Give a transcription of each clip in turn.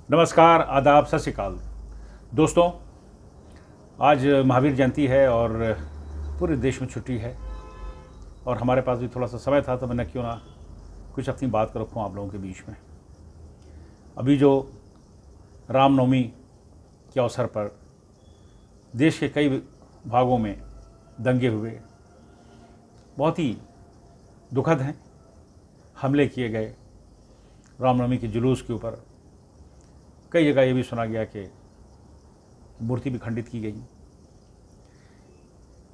नमस्कार, आदाब, सत श्री अकाल। दोस्तों, आज महावीर जयंती है और पूरे देश में छुट्टी है और हमारे पास भी थोड़ा सा समय था, तो मैंने क्यों ना कुछ अपनी बात को रखूँ आप लोगों के बीच में। अभी जो रामनवमी के अवसर पर देश के कई भागों में दंगे हुए, बहुत ही दुखद हैं। हमले किए गए रामनवमी के जुलूस के ऊपर। कई जगह ये भी सुना गया कि मूर्ति भी खंडित की गई।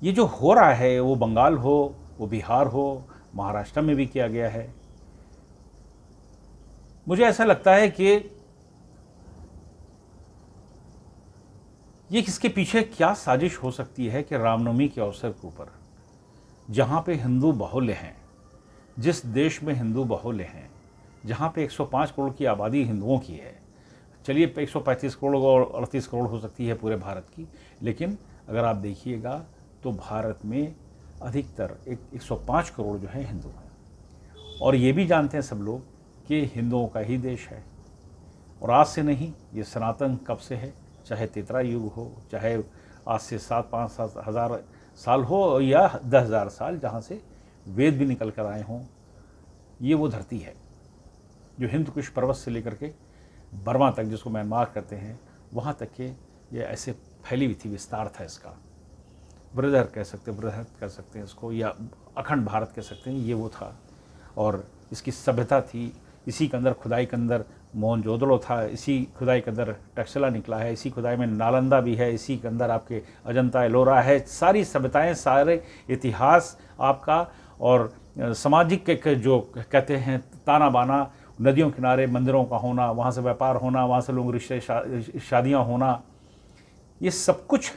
ये जो हो रहा है, वो बंगाल हो, वो बिहार हो, महाराष्ट्र में भी किया गया है। मुझे ऐसा लगता है कि ये किसके पीछे क्या साजिश हो सकती है कि रामनवमी के अवसर के ऊपर, जहाँ पे हिंदू बाहुल्य हैं, जिस देश में हिंदू बाहुल्य हैं, जहाँ पे 105 करोड़ की आबादी हिंदुओं की है, चलिए 135 करोड़ और 38 करोड़ हो सकती है पूरे भारत की, लेकिन अगर आप देखिएगा तो भारत में अधिकतर 105 करोड़ जो है हिंदू हैं। और ये भी जानते हैं सब लोग कि हिंदुओं का ही देश है और आज से नहीं, ये सनातन कब से है। चाहे तेतरा युग हो, चाहे आज से 7-5 हज़ार साल हो या 10,000 साल, जहाँ से वेद भी निकल कर आए हों, ये वो धरती है जो हिंद कुश पर्वत से लेकर के बर्मा तक, जिसको म्यांमार कहते हैं, वहाँ तक के ये ऐसे फैली हुई थी। विस्तार था इसका, ब्रदर कह सकते हैं, बृहद कह सकते हैं इसको, या अखंड भारत कह सकते हैं। ये वो था और इसकी सभ्यता थी। इसी के अंदर खुदाई के अंदर मोहनजोदड़ो था, इसी खुदाई के अंदर टक्सला निकला है, इसी खुदाई में नालंदा भी है, इसी के अंदर आपके अजंता एलोरा है। सारी सभ्यताएं, सारे इतिहास आपका और सामाजिक के जो कहते हैं ताना बाना, नदियों किनारे मंदिरों का होना, वहाँ से व्यापार होना, वहाँ से लोग रिश्ते शादियाँ होना, ये सब कुछ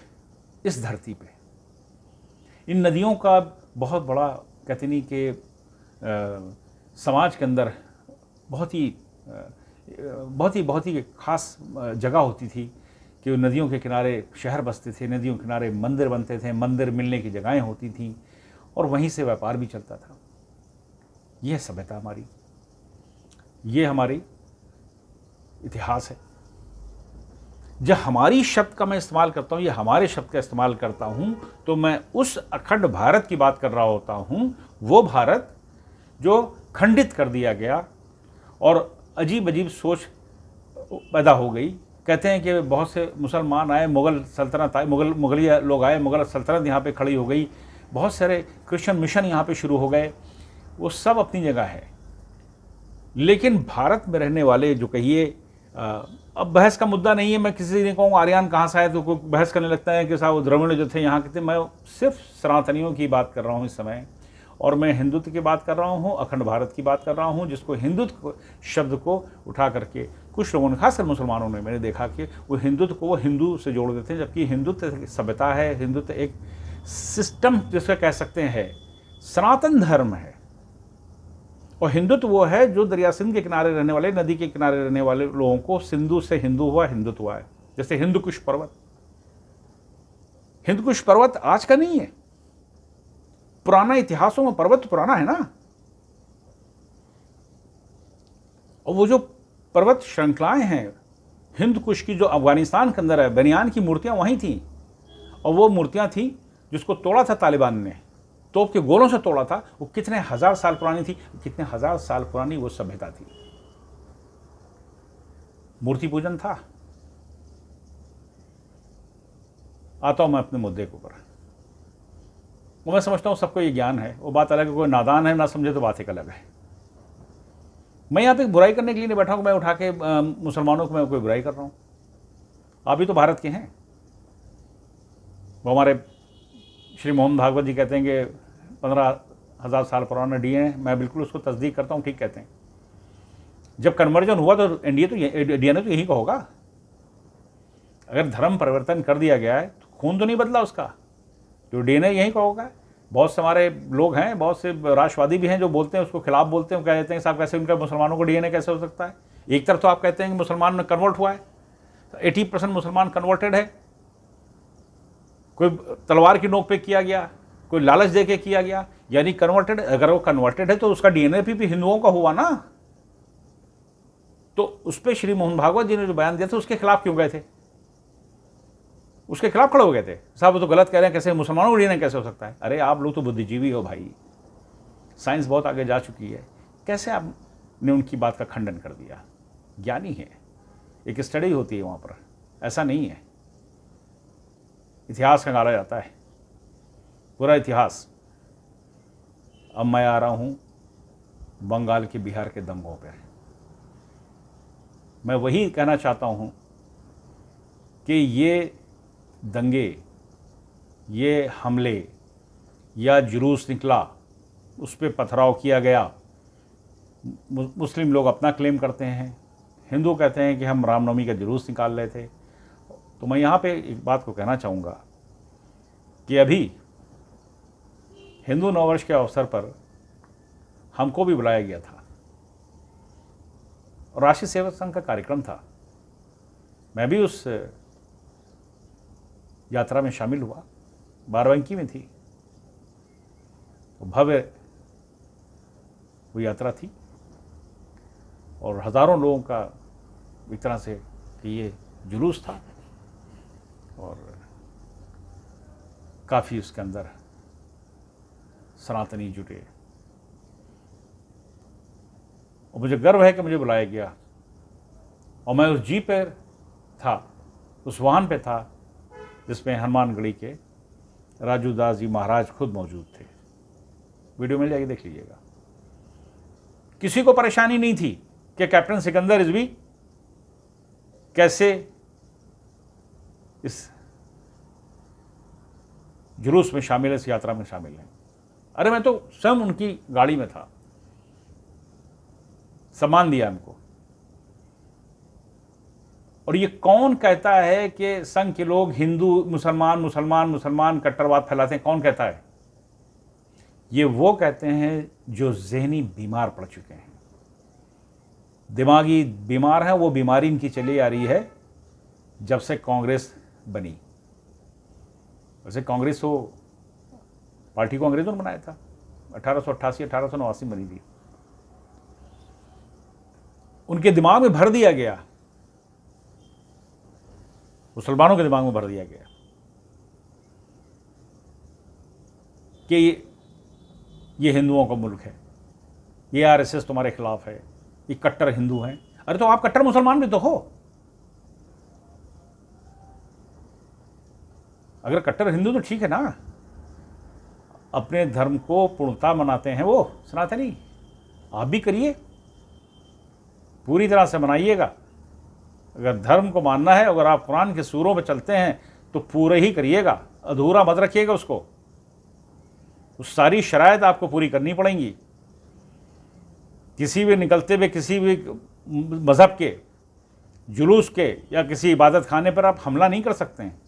इस धरती पे। इन नदियों का बहुत बड़ा, कहते नहीं कि समाज के अंदर बहुत ही खास जगह होती थी कि नदियों के किनारे शहर बसते थे, नदियों के किनारे मंदिर बनते थे, मंदिर मिलने की जगहें होती थीं और वहीं से व्यापार भी चलता था। यह सभ्यता हमारी, ये हमारी इतिहास है। जब हमारी शब्द का मैं इस्तेमाल करता हूँ या हमारे शब्द का इस्तेमाल करता हूँ, तो मैं उस अखंड भारत की बात कर रहा होता हूँ। वो भारत जो खंडित कर दिया गया और अजीब अजीब सोच पैदा हो गई। कहते हैं कि बहुत से मुसलमान आए, मुग़ल सल्तनत आए, मुग़लिया लोग आए, मुग़ल सल्तनत यहाँ पे खड़ी हो गई, बहुत सारे क्रिश्चियन मिशन यहाँ पे शुरू हो गए। वो सब अपनी जगह है, लेकिन भारत में रहने वाले जो कहिए, अब बहस का मुद्दा नहीं है। मैं किसी ने कहूँ आर्यन कहाँ से आए तो कोई बहस करने लगता है कि साहब द्रविड़ जो थे यहाँ के थे। मैं सिर्फ सनातनियों की बात कर रहा हूँ इस समय, और मैं हिंदुत्व की बात कर रहा हूँ, अखंड भारत की बात कर रहा हूँ, जिसको हिंदुत्व शब्द को उठा करके कुछ लोगों ने, खासकर मुसलमानों ने, मैंने देखा कि वो हिंदुत्व को वो हिंदू से जोड़ देते हैं, जबकि हिंदुत्व सभ्यता है, हिंदुत्व एक सिस्टम जिसका कह सकते हैं सनातन धर्म है। और हिंदुत्व वो है जो दरिया सिंध के किनारे रहने वाले, नदी के किनारे रहने वाले लोगों को, सिंधु से हिंदू हुआ, हिंदुत्व हुआ है। जैसे हिंदू कुश पर्वत, हिंदू कुश पर्वत आज का नहीं है, पुराना इतिहासों में पर्वत पुराना है ना। और वो जो पर्वत श्रृंखलाएं हैं हिंद कुश की, जो अफगानिस्तान के अंदर है, बनियान की मूर्तियां वहीं थी, और वो मूर्तियां थी जिसको तोड़ा था तालिबान ने, तोप के गोलों से तोड़ा था। वो कितने हजार साल पुरानी थी, कितने हजार साल पुरानी वो सभ्यता थी। मूर्ति पूजन था। आता हूं मैं अपने मुद्दे के ऊपर। वो मैं समझता हूं सबको ये ज्ञान है, वो बात अलग है, कोई नादान है ना समझे तो बात एक अलग है। मैं यहाँ पे बुराई करने के लिए नहीं बैठा हूं, मैं उठा के मुसलमानों को मैं कोई बुराई कर रहा हूं। आप भी तो भारत के हैं। वो हमारे श्री मोहन भागवत जी कहते हैं कि 15,000 साल पुराना डीएनए, मैं बिल्कुल उसको तस्दीक करता हूँ। ठीक कहते हैं। जब कन्वर्जन हुआ तो डीएनए तो यही का होगा। अगर धर्म परिवर्तन कर दिया गया है तो खून तो नहीं बदला उसका, तो डीएनए यही का होगा। बहुत से हमारे लोग हैं, बहुत से राष्ट्रवादी भी हैं जो बोलते हैं, उसको खिलाफ बोलते हैं, कहते हैं साहब कैसे उनका मुसलमानों को डीएनए कैसे हो सकता है। एक तरफ तो आप कहते हैं कि मुसलमान में कन्वर्ट हुआ है, 80% मुसलमान कन्वर्टेड है। कोई तलवार की नोक पे किया गया, कोई लालच दे के किया गया, यानी कन्वर्टेड। अगर वो कन्वर्टेड है तो उसका डीएनए भी हिंदुओं का हुआ ना। तो उस पर श्री मोहन भागवत जी ने जो बयान दिया था उसके खिलाफ क्यों गए थे? उसके खिलाफ खड़े हो गए थे, साहब वो तो गलत कह रहे हैं, कैसे मुसलमानों को लेना कैसे हो सकता है? अरे आप लोग तो बुद्धिजीवी हो भाई, साइंस बहुत आगे जा चुकी है, कैसे आपने उनकी बात का खंडन कर दिया? ज्ञानी है, एक स्टडी होती है वहाँ पर, ऐसा नहीं है। इतिहास का गाला जाता है, पूरा इतिहास। अब मैं आ रहा हूँ बंगाल के, बिहार के दंगों पर। मैं वही कहना चाहता हूँ कि ये दंगे, ये हमले या जुलूस निकला, उस पर पथराव किया गया, मुस्लिम लोग अपना क्लेम करते हैं, हिंदू कहते हैं कि हम रामनवमी का जुलूस निकाल रहे थे। तो मैं यहाँ पे एक बात को कहना चाहूँगा कि अभी हिंदू नववर्ष के अवसर पर हमको भी बुलाया गया था और राष्ट्रीय सेवक संघ का कार्यक्रम था। मैं भी उस यात्रा में शामिल हुआ, बाराबंकी में थी। तो भव्य वो यात्रा थी और हज़ारों लोगों का एक तरह से कि ये जुलूस था और काफ़ी उसके अंदर सनातनी जुटे। और मुझे गर्व है कि मुझे बुलाया गया और मैं उस जीप पर था, उस वाहन पे था जिसमें हनुमानगढ़ी के राजू दास जी महाराज खुद मौजूद थे। वीडियो मिल जाएगी, देख लीजिएगा। किसी को परेशानी नहीं थी कि कैप्टन सिकंदर रिजवी कैसे इस जुलूस में शामिल है, इस यात्रा में शामिल है। अरे मैं तो स्वयं उनकी गाड़ी में था, सम्मान दिया उनको। और ये कौन कहता है कि संघ के लोग हिंदू मुसलमान मुसलमान मुसलमान कट्टरवाद फैलाते हैं? कौन कहता है? ये वो कहते हैं जो ज़हनी बीमार पड़ चुके हैं, दिमागी बीमार हैं। वो बीमारी इनकी चली आ रही है जब से कांग्रेस बनी। वैसे कांग्रेस तो पार्टी को अंग्रेजों ने बनाया था, 1888 1889 बनी थी। उनके दिमाग में भर दिया गया, मुसलमानों के दिमाग में भर दिया गया कि ये हिंदुओं का मुल्क है, ये आरएसएस तुम्हारे खिलाफ है, ये कट्टर हिंदू हैं। अरे तो आप कट्टर मुसलमान भी तो हो। अगर कट्टर हिंदू तो ठीक है ना, अपने धर्म को पूर्णता मनाते हैं वो सनातनी, आप भी करिए, पूरी तरह से मनाइएगा। अगर धर्म को मानना है, अगर आप कुरान के सूरों पर चलते हैं तो पूरे ही करिएगा, अधूरा मत रखिएगा उसको। उस सारी शराइत आपको पूरी करनी पड़ेंगी। किसी भी निकलते हुए किसी भी मज़हब के जुलूस के या किसी इबादत खाने पर आप हमला नहीं कर सकते हैं,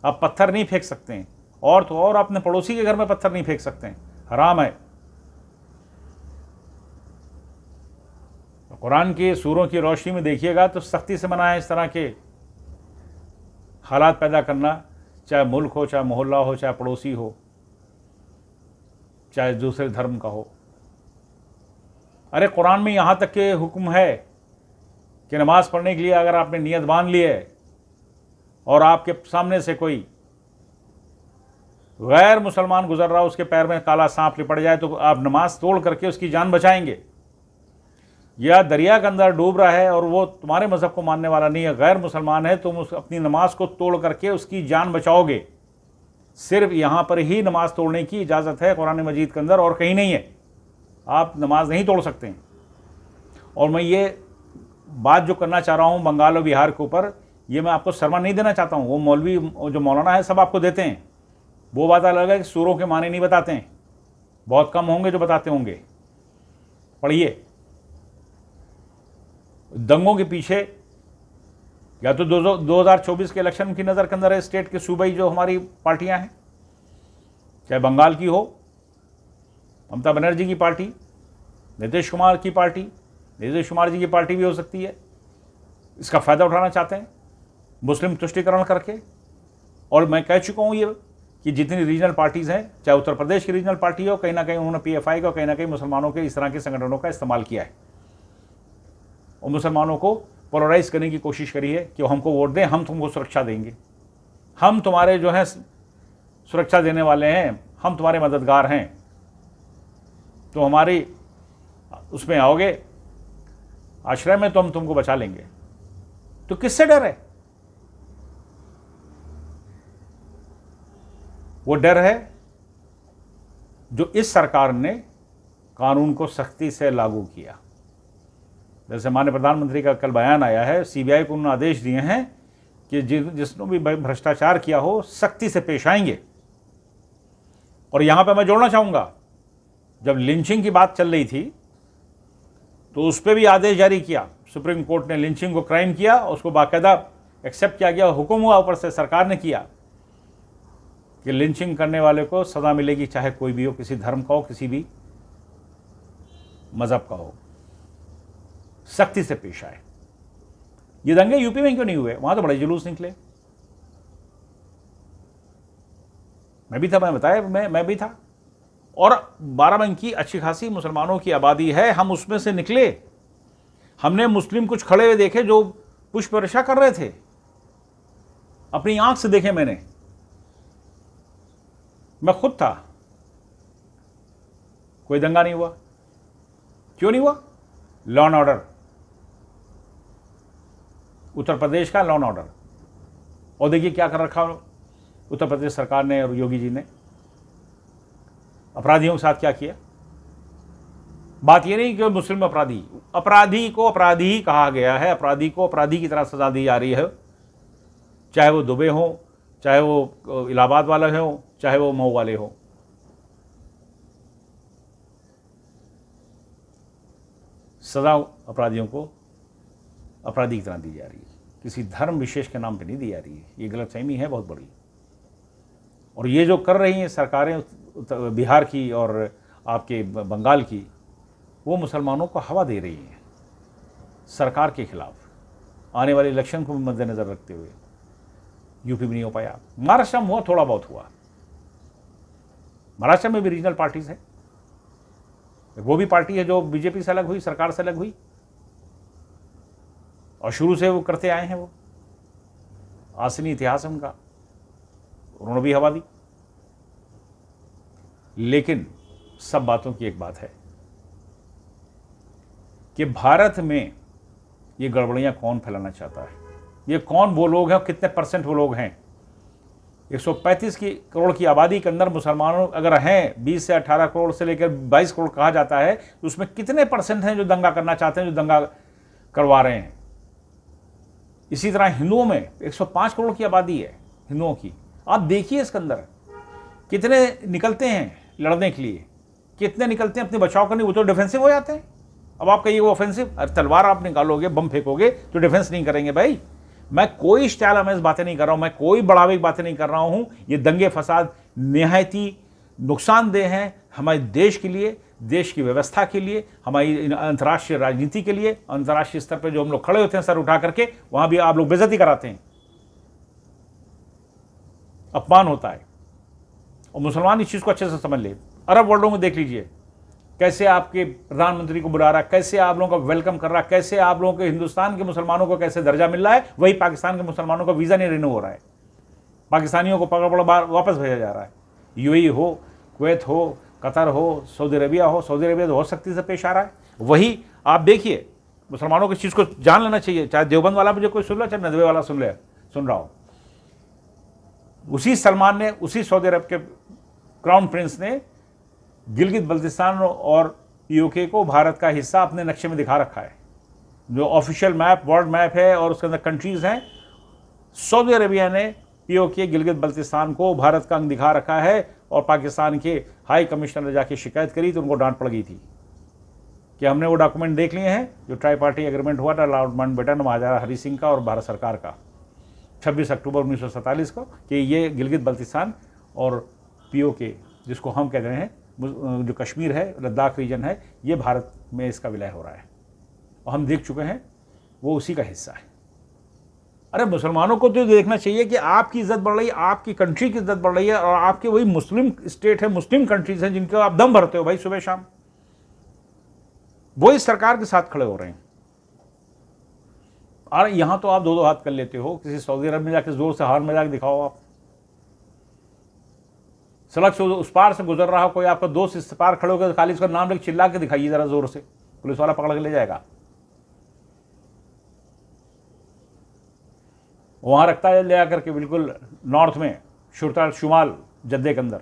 आप पत्थर नहीं फेंक सकते हैं, और तो और अपने पड़ोसी के घर में पत्थर नहीं फेंक सकते हैं, हराम है। तो कुरान के सूरों की रोशनी में देखिएगा तो सख्ती से मना है इस तरह के हालात पैदा करना, चाहे मुल्क हो, चाहे मोहल्ला हो, चाहे पड़ोसी हो, चाहे दूसरे धर्म का हो। अरे कुरान में यहाँ तक के हुक्म है कि नमाज़ पढ़ने के लिए अगर आपने नियत बांध ली है और आपके सामने से कोई गैर मुसलमान गुजर रहा हो, उसके पैर में काला सांप लिपट जाए तो आप नमाज तोड़ करके उसकी जान बचाएंगे। या दरिया के अंदर डूब रहा है और वो तुम्हारे मज़हब को मानने वाला नहीं है, गैर मुसलमान है, तुम अपनी नमाज को तोड़ करके उसकी जान बचाओगे। सिर्फ यहाँ पर ही नमाज तोड़ने की इजाज़त है कुरान मजीद के अंदर, और कहीं नहीं है। आप नमाज नहीं तोड़ सकते हैं। और मैं ये बात जो करना चाह रहा हूँ बंगाल और बिहार के ऊपर, ये मैं आपको शर्मा नहीं देना चाहता हूँ। वो मौलवी जो मौलाना है सब आपको देते हैं, वो बात अलग है कि सूरों के माने नहीं बताते हैं, बहुत कम होंगे जो बताते होंगे। पढ़िए, दंगों के पीछे या तो 2024 के इलेक्शन की नज़र के अंदर है स्टेट के सूबाई जो हमारी पार्टियां हैं, चाहे बंगाल की हो ममता बनर्जी की पार्टी, नीतीश कुमार की पार्टी, नीतीश कुमार जी की पार्टी भी हो सकती है, इसका फ़ायदा उठाना चाहते हैं मुस्लिम तुष्टीकरण करके। और मैं कह चुका हूँ ये कि जितनी रीजनल पार्टीज़ हैं, चाहे उत्तर प्रदेश की रीजनल पार्टी हो, कहीं ना कहीं उन्होंने पीएफआई का, कहीं ना कहीं मुसलमानों के इस तरह के संगठनों का इस्तेमाल किया है। और मुसलमानों को पोलराइज करने की कोशिश करी है कि हमको वोट दें, हम तुमको सुरक्षा देंगे, हम तुम्हारे जो हैं सुरक्षा देने वाले हैं, हम तुम्हारे मददगार हैं, तो हमारी उसमें आओगे आश्रय में तो हम तुमको बचा लेंगे। तो किससे डर है? वो डर है जो इस सरकार ने कानून को सख्ती से लागू किया। जैसे माननीय प्रधानमंत्री का कल बयान आया है, सीबीआई को उन्होंने आदेश दिए हैं कि जिसने भी भ्रष्टाचार किया हो सख्ती से पेश आएंगे। और यहां पे मैं जोड़ना चाहूंगा, जब लिंचिंग की बात चल रही थी तो उस पर भी आदेश जारी किया। सुप्रीम कोर्ट ने लिंचिंग को क्राइम किया, उसको बाकायदा एक्सेप्ट किया गया, हुक्म हुआ ऊपर से सरकार ने किया कि लिंचिंग करने वाले को सजा मिलेगी, चाहे कोई भी हो, किसी धर्म का हो, किसी भी मजहब का हो, सख्ती से पेश आए। ये दंगे यूपी में क्यों नहीं हुए? वहां तो बड़े जुलूस निकले। मैं भी था, मैं बताया, मैं भी था। और बाराबंकी अच्छी खासी मुसलमानों की आबादी है, हम उसमें से निकले। हमने मुस्लिम कुछ खड़े हुए देखे जो पुष्प वर्षा कर रहे थे, अपनी आंख से देखे मैंने, मैं खुद था। कोई दंगा नहीं हुआ। क्यों नहीं हुआ? Law and order, Uttar Pradesh का लॉ एंड ऑर्डर। और देखिए क्या कर रखा उत्तर प्रदेश सरकार ने और योगी जी ने, अपराधियों के साथ क्या किया। बात ये नहीं कि मुस्लिम अपराधी, अपराधी को अपराधी ही कहा गया है, अपराधी को अपराधी की तरह सजा दी जा रही है, चाहे वो दुबे हो, चाहे वो इलाहाबाद वाले हो, चाहे वो मऊ वाले हो। सजा अपराधियों को अपराधी की तरह दी जा रही है, किसी धर्म विशेष के नाम पे नहीं दी जा रही है। ये गलतफहमी है बहुत बड़ी। और ये जो कर रही हैं सरकारें बिहार की और आपके बंगाल की, वो मुसलमानों को हवा दे रही हैं सरकार के खिलाफ। आने वाले इलेक्शन को मद्देनजर रखते हुए यूपी में नहीं हो पाया। महाराष्ट्र में हुआ, थोड़ा बहुत हुआ। महाराष्ट्र में भी रीजनल पार्टीज है, वो भी पार्टी है जो बीजेपी से अलग हुई, सरकार से अलग हुई, और शुरू से वो करते आए हैं। वो आसनी इतिहास है उनका, उन्होंने भी हवा दी। लेकिन सब बातों की एक बात है कि भारत में ये गड़बड़ियां कौन फैलाना चाहता है, ये कौन वो लोग हैं, कितने परसेंट वो लोग हैं। 135 करोड़ की आबादी के अंदर मुसलमानों अगर हैं 20 से 18 करोड़ से लेकर 22 करोड़ कहा जाता है, तो उसमें कितने परसेंट हैं जो दंगा करना चाहते हैं, जो दंगा करवा रहे हैं। इसी तरह हिंदुओं में 105 करोड़ की आबादी है हिंदुओं की। आप देखिए इसके अंदर कितने निकलते हैं लड़ने के लिए, कितने निकलते हैं अपने बचाव करने, वो तो डिफेंसिव हो जाते हैं। अब आप कहिए वो ऑफेंसिव, अरे तलवार आप निकालोगे, बम फेंकोगे तो डिफेंस नहीं करेंगे भाई। मैं कोई स्टाइल में बातें नहीं कर रहा हूं, मैं कोई बढ़ावे की बातें नहीं कर रहा हूं। ये दंगे फसाद निहायत ही नुकसानदेह हैं हमारे देश के लिए, देश की व्यवस्था के लिए, हमारी अंतर्राष्ट्रीय राजनीति के लिए। अंतर्राष्ट्रीय स्तर पर जो हम लोग खड़े होते हैं सर उठा करके, वहां भी आप लोग बेइज्जती कराते हैं, अपमान होता है। और मुसलमान इस चीज को अच्छे से समझ ले। अरब वर्ल्डों में देख लीजिए कैसे आपके प्रधानमंत्री को बुला रहा है, कैसे आप लोगों का वेलकम कर रहा है, कैसे आप लोगों के हिंदुस्तान के मुसलमानों को कैसे दर्जा मिल रहा है। वही पाकिस्तान के मुसलमानों का वीजा नहीं रिन्यू हो रहा है, पाकिस्तानियों को पकड़ पकड़ वापस भेजा जा रहा है। यूएई हो, कुवैत हो, कतर हो, सऊदी अरेबिया हो, सऊदी अरेबिया तो बहुत सख्ती से पेश आ रहा है। वही आप देखिए, मुसलमानों की चीज़ को जान लेना चाहिए, चाहे देवबंद वाला मुझे कोई सुन रहा, चाहे नदवे वाला सुन रहा हो। उसी सलमान ने, उसी सऊदी अरब के क्राउन प्रिंस ने गिलगित बल्तिस्तान और पीओके को भारत का हिस्सा अपने नक्शे में दिखा रखा है। जो ऑफिशियल मैप, वर्ल्ड मैप है और उसके अंदर कंट्रीज हैं, सऊदी अरेबिया ने पीओके गिलगित बल्तिस्तान को भारत का अंग दिखा रखा है। और पाकिस्तान के हाई कमिश्नर ने जाके शिकायत करी तो उनको डांट पड़ गई थी कि हमने वो डॉक्यूमेंट देख लिए हैं जो ट्राई पार्टी एग्रीमेंट हुआ था लॉर्ड माउंटबेटन, महाराजा हरि सिंह का और भारत सरकार का 26 अक्टूबर 1947 को, कि ये गिलगित बल्तिस्तान और पीओके, जिसको हम कह रहे हैं जो कश्मीर है, लद्दाख रीजन है, ये भारत में इसका विलय हो रहा है। और हम देख चुके हैं वो उसी का हिस्सा है। अरे मुसलमानों को तो देखना चाहिए कि आपकी इज्जत बढ़ रही है, आपकी कंट्री की इज्जत बढ़ रही है, और आपके वही मुस्लिम स्टेट है, मुस्लिम कंट्रीज हैं जिनके आप दम भरते हो भाई सुबह शाम, वो इस सरकार के साथ खड़े हो रहे हैं। और यहाँ तो आप दो दो हाथ कर लेते हो, किसी सऊदी अरब में जाकर जोर से हार में जाकर दिखाओ आप। सड़क से उस पार से गुजर रहा हो कोई आपका दोस्त, इस पार खड़े होकर खाली उसका नाम लेकर चिल्ला के दिखाइए जरा जोर से, पुलिस वाला पकड़ के ले जाएगा। वहां रखता है ले आकर के बिल्कुल नॉर्थ में, शुमाल जद्दे के अंदर।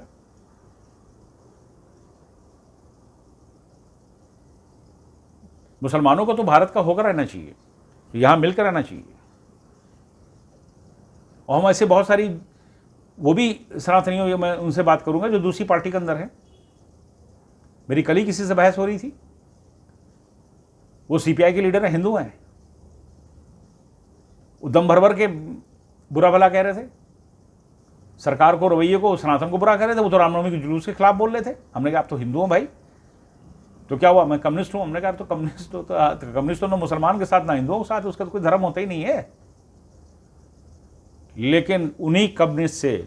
मुसलमानों को तो भारत का होकर रहना चाहिए, यहां मिलकर रहना चाहिए। और हम ऐसे बहुत सारी, वो भी सनातनियों, मैं उनसे बात करूंगा जो दूसरी पार्टी के अंदर है। मेरी कल ही किसी से बहस हो रही थी, वो सीपीआई के लीडर हैं, हिंदू हैं, दम भर भर के बुरा भला कह रहे थे सरकार को, रवैये को, सनातन को बुरा कह रहे थे। वो तो रामनवमी के जुलूस के खिलाफ बोल रहे थे। हमने कहा आप तो हिंदू हो भाई, तो क्या हुआ, मैं कम्युनिस्ट हूं? हमने कहा तो कम्युनिस्ट तो ना मुसलमान के साथ ना हिंदुओं के साथ, उसका तो कोई धर्म होता ही नहीं है। लेकिन उन्हीं कम्युनिस्ट से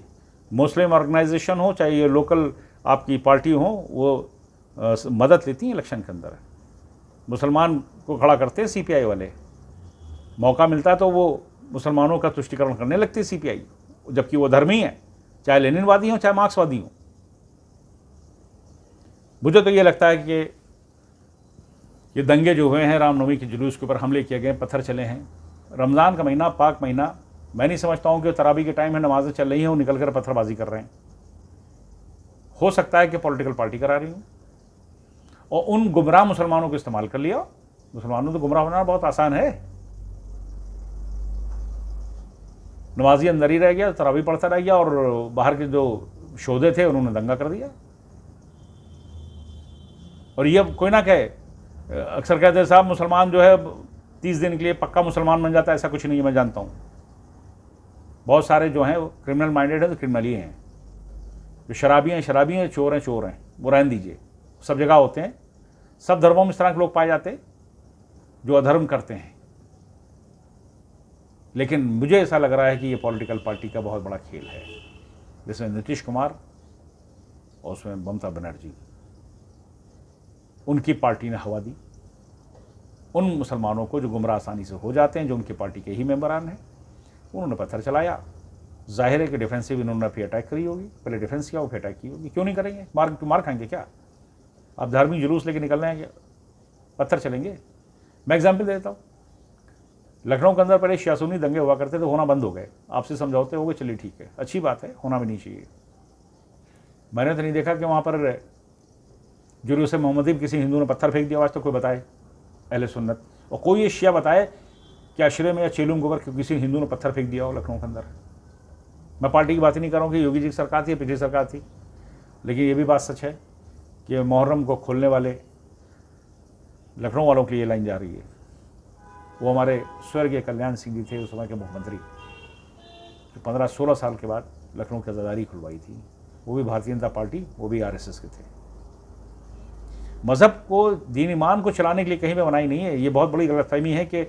मुस्लिम ऑर्गेनाइजेशन हो, चाहे ये लोकल आपकी पार्टी हो, वो मदद लेती हैं इलेक्शन के अंदर। मुसलमान को खड़ा करते हैं सीपीआई वाले, मौका मिलता है तो वो मुसलमानों का तुष्टिकरण करने लगती है सीपीआई, जबकि वो धर्मी है, चाहे लेनिनवादी हो चाहे मार्क्सवादी हो। मुझे तो ये लगता है कि ये दंगे जो हुए हैं, रामनवमी के जुलूस के ऊपर हमले किए गए, पत्थर चले हैं, रमज़ान का महीना, पाक महीना, मैं नहीं समझता हूँ कि तरावी के टाइम है, नमाजें चल रही हैं, वो निकल कर पत्थरबाजी कर रहे हैं। हो सकता है कि पॉलिटिकल पार्टी करा रही हूँ और उन गुमराह मुसलमानों को इस्तेमाल कर लिया। मुसलमानों तो गुमराह बनाना बहुत आसान है, नमाजी अंदर ही रह गया, तरावी पढ़ता रह गया और बाहर के जो शोधे थे उन्होंने दंगा कर दिया। और ये कोई ना कहे, अक्सर कहते हैं साहब मुसलमान जो है 30 दिन के लिए पक्का मुसलमान बन जाता है, ऐसा कुछ नहीं है। मैं जानता हूँ बहुत सारे जो हैं क्रिमिनल माइंडेड है तो क्रिमिनल ही हैं, जो शराबी हैं, चोर हैं, वो रहने दीजिए, सब जगह होते हैं, सब धर्मों में इस तरह के लोग पाए जाते हैं जो अधर्म करते हैं। लेकिन मुझे ऐसा लग रहा है कि ये पॉलिटिकल पार्टी का बहुत बड़ा खेल है, जिसमें नीतीश कुमार और उसमें ममता बनर्जी, उनकी पार्टी ने हवा दी उन मुसलमानों को जो गुमराह आसानी से हो जाते हैं, जो उनकी पार्टी के ही मेंबरान हैं। उन्होंने पत्थर चलाया, जाहिर है कि डिफेंसिव इन्होंने फिर अटैक करी होगी, पहले डिफेंस किया वो फिर अटैक की होगी। क्यों नहीं करेंगे, मार खाएंगे क्या आप? धार्मिक जुलूस लेके निकल रहे हैं क्या, पत्थर चलेंगे? मैं एग्जाम्पल देता हूँ, लखनऊ के अंदर पहले शिया-सुन्नी दंगे हुआ करते थे, होना बंद हो गए, आपसे समझौते हो गए, चलिए ठीक है, अच्छी बात है, होना भी नहीं चाहिए। मैंने तो नहीं देखा कि वहाँ पर जुलूस मोहम्मदी किसी हिंदू ने पत्थर फेंक दिया, आज तो कोई बताए अहले सुन्नत, और कोई ये शिया बताए कि अशरे में या चेलुम के ऊपर किसी हिंदू ने पत्थर फेंक दिया हो लखनऊ के अंदर। मैं पार्टी की बात ही नहीं कर रहा हूँ कि योगी जी की सरकार थी या पिछली सरकार थी, लेकिन ये भी बात सच है कि मुहर्रम को खोलने वाले लखनऊ वालों के लिए लाइन जा रही है। वो हमारे स्वर्गीय कल्याण सिंह जी थे उस समय के मुख्यमंत्री, जो 15-16 साल के बाद लखनऊ की आज़ादारी खुलवाई थी, वो भी भारतीय जनता पार्टी, वो भी आरएसएस के थे। मज़हब को, दीन ईमान को चलाने के लिए कहीं पे बनाई नहीं है। ये बहुत बड़ी गलतफहमी है कि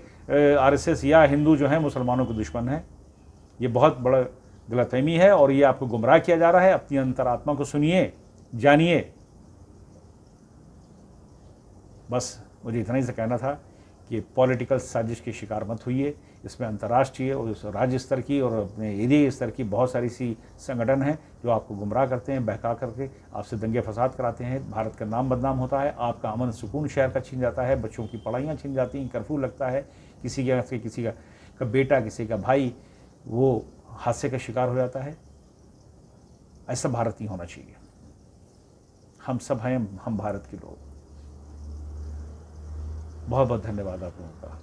आरएसएस या हिंदू जो हैं मुसलमानों के दुश्मन हैं, ये बहुत बड़ा गलतफहमी है और ये आपको गुमराह किया जा रहा है। अपनी अंतरात्मा को सुनिए, जानिए। बस मुझे इतना ही से कहना था कि पॉलिटिकल साजिश की शिकार मत हुई। इसमें अंतर्राष्ट्रीय और राज्य स्तर की और अपने एरिया स्तर की बहुत सारी सी संगठन हैं जो आपको गुमराह करते हैं, बहका करके आपसे दंगे फसाद कराते हैं। भारत का नाम बदनाम होता है, आपका अमन सुकून शहर का छीन जाता है, बच्चों की पढ़ाइयाँ छीन जाती हैं, कर्फ्यू लगता है, किसी का बेटा, किसी का भाई वो हादसे का शिकार हो जाता है। ऐसा भारत नहीं होना चाहिए। हम सब हैं, हम भारत के लोग। बहुत बहुत धन्यवाद आप लोगों का।